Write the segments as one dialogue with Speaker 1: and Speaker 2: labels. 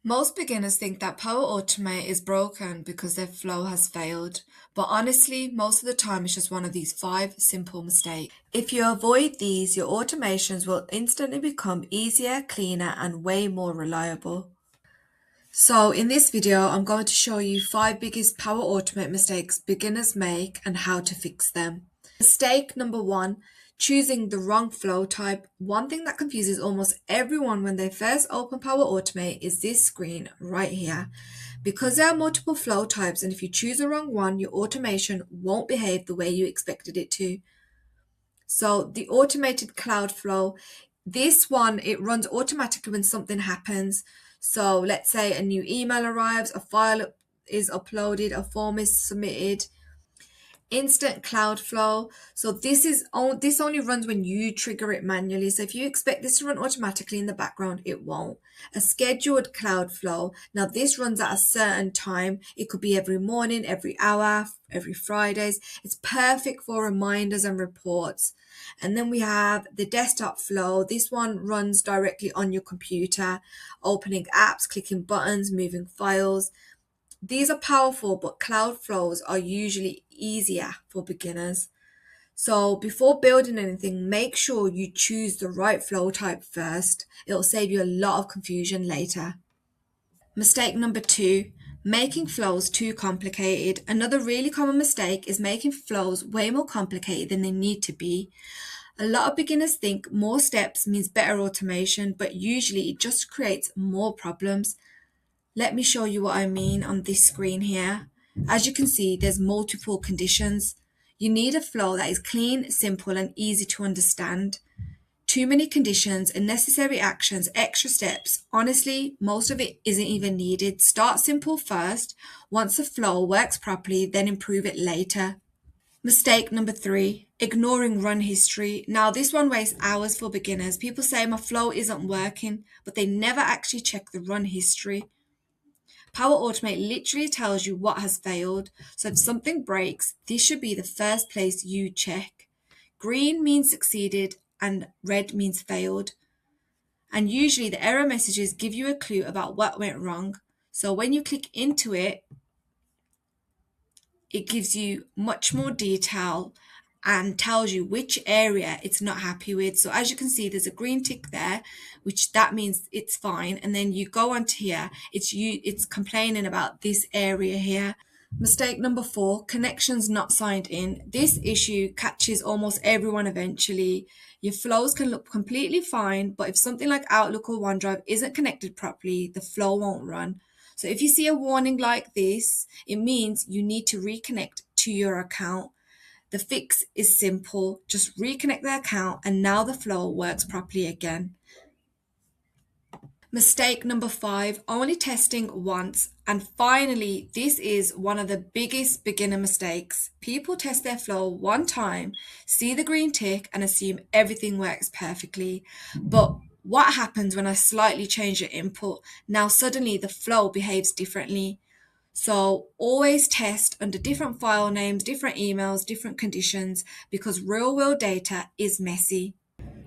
Speaker 1: Most beginners think that Power Automate is broken because their flow has failed, but honestly, most of the time it's just one of these 5 simple mistakes. If you avoid these, your automations will instantly become easier, cleaner, and way more reliable. So in this video, I'm going to show you 5 biggest Power Automate mistakes beginners make and how to fix them. Mistake number 1, choosing the wrong flow type. One thing that confuses almost everyone when they first open Power Automate is this screen right here. Because there are multiple flow types, and if you choose the wrong one, your automation won't behave the way you expected it to. So the automated cloud flow, this one, it runs automatically when something happens. So let's say a new email arrives, a file is uploaded, a form is submitted. Instant cloud flow. So this only runs when you trigger it manually. So if you expect this to run automatically in the background, it won't. A scheduled cloud flow. Now this runs at a certain time. It could be every morning, every hour, every Fridays. It's perfect for reminders and reports. And then we have the desktop flow. This one runs directly on your computer, opening apps, clicking buttons, moving files. These are powerful, but cloud flows are usually easier for beginners. So before building anything, make sure you choose the right flow type first. It'll save you a lot of confusion later. Mistake number 2, making flows too complicated. Another really common mistake is making flows way more complicated than they need to be. A lot of beginners think more steps means better automation, but usually it just creates more problems. Let me show you what I mean on this screen here. As you can see, there's multiple conditions. You need a flow that is clean, simple, and easy to understand. Too many conditions, unnecessary actions, extra steps. Honestly, most of it isn't even needed. Start simple first. Once the flow works properly, then improve it later. Mistake number 3, ignoring run history. Now, this one wastes hours for beginners. People say my flow isn't working, but they never actually check the run history. Power Automate literally tells you what has failed. So if something breaks, this should be the first place you check. Green means succeeded and red means failed. And usually the error messages give you a clue about what went wrong. So when you click into it, it gives you much more detail and tells you which area it's not happy with. So as you can see, there's a green tick there, which that means it's fine. And then you go onto here, it's complaining about this area here. Mistake number 4, connections not signed in. This issue catches almost everyone eventually. Your flows can look completely fine, but if something like Outlook or OneDrive isn't connected properly, the flow won't run. So if you see a warning like this, it means you need to reconnect to your account. The fix is simple. Just reconnect the account and now the flow works properly again. Mistake number 5, only testing once. And finally, this is one of the biggest beginner mistakes. People test their flow one time, see the green tick, and assume everything works perfectly. But what happens when I slightly change the input? Now suddenly the flow behaves differently. So always test under different file names, different emails, different conditions, because real world data is messy.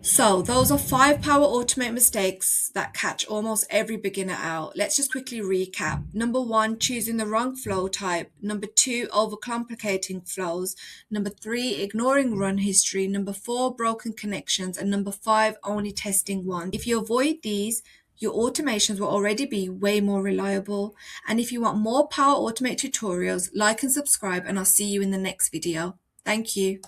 Speaker 1: So those are 5 Power Automate mistakes that catch almost every beginner out. Let's just quickly recap. Number 1, choosing the wrong flow type. Number 2, overcomplicating flows. Number 3, ignoring run history. Number 4, broken connections. And number 5, only testing once. If you avoid these, your automations will already be way more reliable. And if you want more Power Automate tutorials, like and subscribe, and I'll see you in the next video. Thank you.